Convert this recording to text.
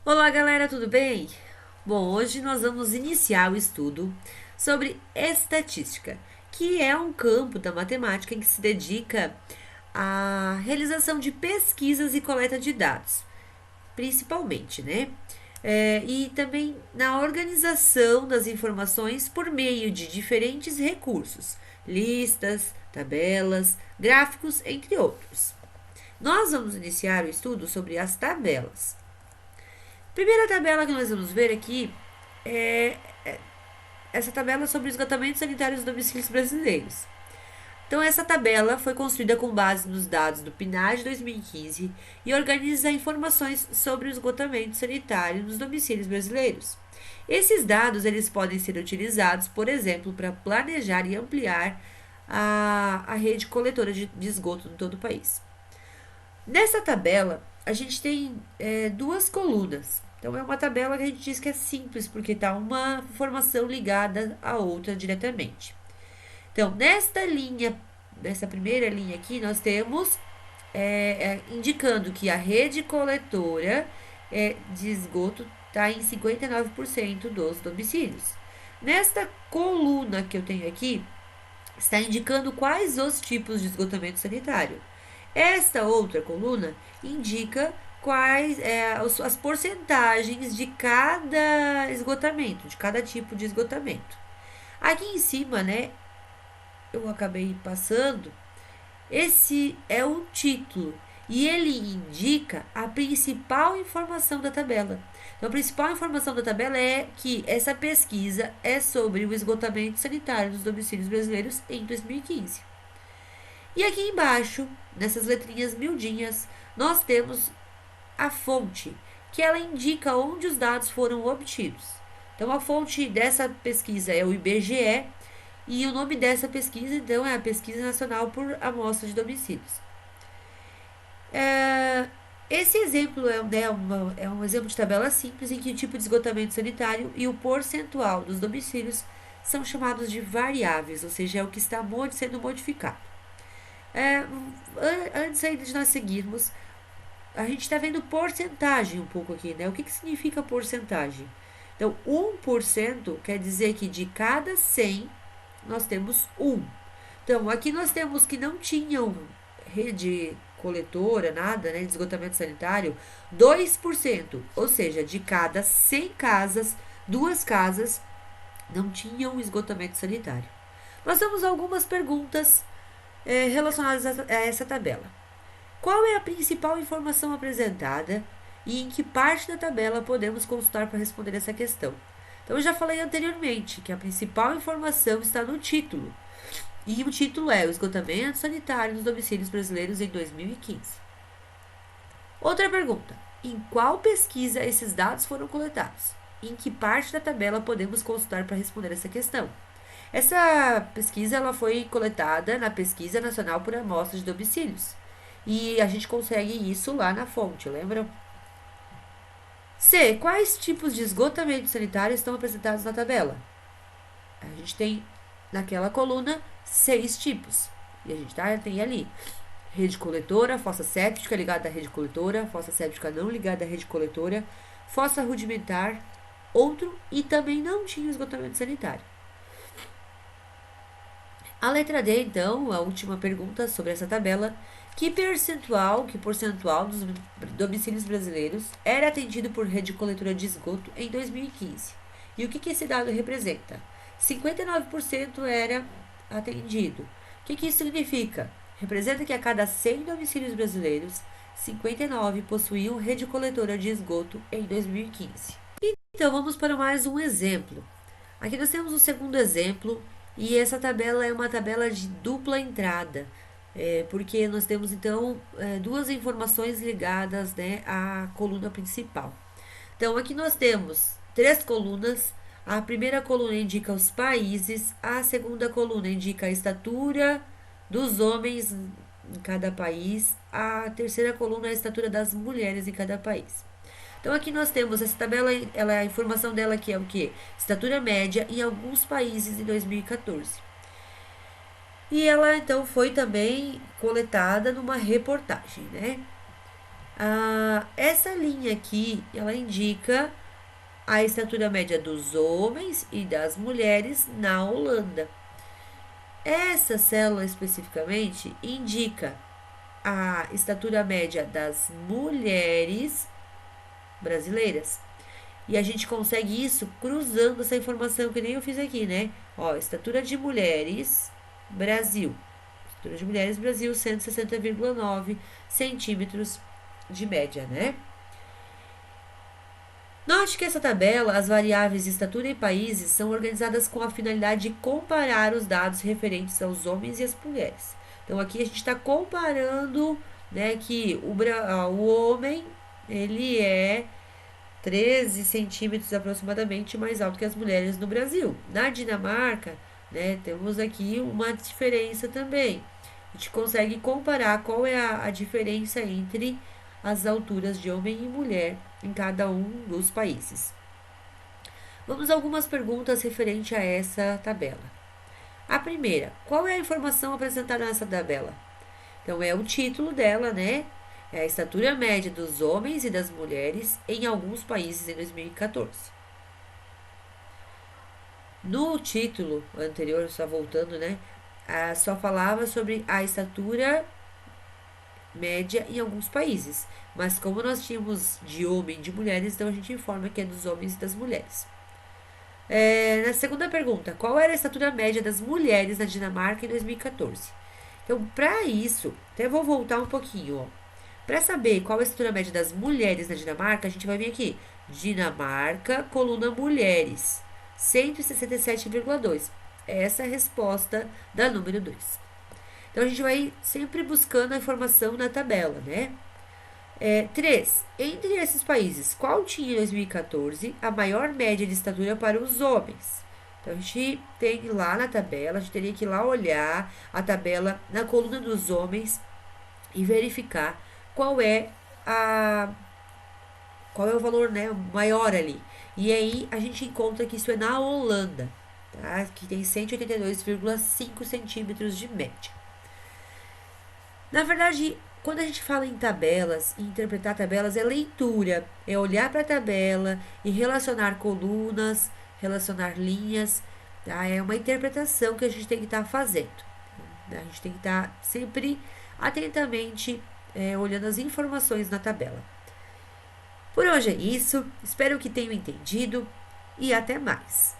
Olá, galera, tudo bem? Bom, hoje nós vamos iniciar o estudo sobre estatística, que é um campo da matemática em que se dedica à realização de pesquisas e coleta de dados, principalmente, né? E também na organização das informações por meio de diferentes recursos, listas, tabelas, gráficos, entre outros. Nós vamos iniciar o estudo sobre as tabelas. Primeira tabela que nós vamos ver aqui é essa tabela sobre o esgotamento sanitário dos domicílios brasileiros. Então, essa tabela foi construída com base nos dados do PNAD 2015 e organiza informações sobre o esgotamento sanitário nos domicílios brasileiros. Esses dados eles podem ser utilizados, por exemplo, para planejar e ampliar a rede coletora de esgoto em todo o país. Nessa tabela, a gente tem duas colunas. Então, é uma tabela que a gente diz que é simples, porque está uma informação ligada à outra diretamente. Então, nessa primeira linha aqui, nós temos indicando que a rede coletora de esgoto está em 59% dos domicílios. Nesta coluna que eu tenho aqui, está indicando quais os tipos de esgotamento sanitário. Esta outra coluna indica quais as porcentagens de cada esgotamento, de cada tipo de esgotamento. Aqui em cima, né, eu acabei passando, esse é o título e ele indica a principal informação da tabela. Então, a principal informação da tabela é que essa pesquisa é sobre o esgotamento sanitário dos domicílios brasileiros em 2015. E aqui embaixo, nessas letrinhas miudinhas, nós temos a fonte, que ela indica onde os dados foram obtidos. Então, a fonte dessa pesquisa é o IBGE e o nome dessa pesquisa, então, é a Pesquisa Nacional por Amostra de Domicílios. Esse exemplo é um exemplo de tabela simples em que o tipo de esgotamento sanitário e o percentual dos domicílios são chamados de variáveis, ou seja, é o que está sendo modificado. Antes ainda de nós seguirmos, a gente está vendo porcentagem um pouco aqui, né? O que significa porcentagem? Então, 1% quer dizer que de cada 100 nós temos 1. Então, aqui nós temos que não tinham rede coletora, nada, né, de esgotamento sanitário, 2%. Ou seja, de cada 100 casas, 2 casas não tinham esgotamento sanitário. Nós temos algumas perguntas relacionadas a essa tabela. Qual é a principal informação apresentada e em que parte da tabela podemos consultar para responder essa questão? Então, eu já falei anteriormente que a principal informação está no título. E o título é o esgotamento sanitário nos domicílios brasileiros em 2015. Outra pergunta: em qual pesquisa esses dados foram coletados? E em que parte da tabela podemos consultar para responder essa questão? Essa pesquisa ela foi coletada na Pesquisa Nacional por Amostra de Domicílios. E a gente consegue isso lá na fonte, lembram? C. Quais tipos de esgotamento sanitário estão apresentados na tabela? A gente tem naquela coluna 6 tipos. E a gente tem ali rede coletora, fossa séptica ligada à rede coletora, fossa séptica não ligada à rede coletora, fossa rudimentar, outro e também não tinha esgotamento sanitário. A letra D, então, a última pergunta sobre essa tabela. Que porcentual dos domicílios brasileiros era atendido por rede coletora de esgoto em 2015? E o que esse dado representa? 59% era atendido. O que isso significa? Representa que a cada 100 domicílios brasileiros, 59 possuíam rede coletora de esgoto em 2015. Então, vamos para mais um exemplo. Aqui nós temos o segundo exemplo e essa tabela é uma tabela de dupla entrada, porque nós temos então duas informações ligadas, né, à coluna principal. Então, aqui nós temos 3 colunas. A primeira coluna indica os países, a segunda coluna indica a estatura dos homens em cada país, a terceira coluna é a estatura das mulheres em cada país. Então, aqui nós temos essa tabela, a informação dela aqui é o que? Estatura média em alguns países em 2014. E ela, então, foi também coletada numa reportagem, né? Essa linha aqui, ela indica a estatura média dos homens e das mulheres na Holanda. Essa célula especificamente indica a estatura média das mulheres brasileiras. E a gente consegue isso cruzando essa informação que nem eu fiz aqui, né? Ó, estatura de mulheres, Brasil. Estatura de mulheres, Brasil, 160,9 centímetros de média, né? Note que essa tabela, as variáveis de estatura e países são organizadas com a finalidade de comparar os dados referentes aos homens e às mulheres. Então aqui a gente está comparando, né, que o homem ele é 13 centímetros aproximadamente mais alto que as mulheres no Brasil. Na Dinamarca, né, temos aqui uma diferença também. A gente consegue comparar qual é a diferença entre as alturas de homem e mulher em cada um dos países. Vamos a algumas perguntas referente a essa tabela. A primeira, qual é a informação apresentada nessa tabela? Então, é o título dela, né? É a estatura média dos homens e das mulheres em alguns países em 2014. No título anterior, só voltando, né? Só falava sobre a estatura média em alguns países. Mas como nós tínhamos de homem e de mulheres, então a gente informa que é dos homens e das mulheres. Na segunda pergunta, qual era a estatura média das mulheres na Dinamarca em 2014? Então, para isso, até vou voltar um pouquinho, ó. Para saber qual é a estatura média das mulheres na Dinamarca, a gente vai vir aqui. Dinamarca, coluna mulheres, 167,2. Essa é a resposta da número 2. Então, a gente vai sempre buscando a informação na tabela, né? 3. Entre esses países, qual tinha em 2014 a maior média de estatura para os homens? Então, a gente tem lá na tabela, a gente teria que ir lá olhar a tabela na coluna dos homens e verificar qual é o valor, né, maior ali. E aí a gente encontra que isso é na Holanda, tá? Que tem 182,5 centímetros de média. Na verdade, quando a gente fala em tabelas, em interpretar tabelas, é leitura, é olhar para a tabela e relacionar colunas, relacionar linhas, tá? É uma interpretação que a gente tem que estar fazendo. A gente tem que estar sempre atentamente olhando as informações na tabela. Por hoje é isso, espero que tenham entendido e até mais.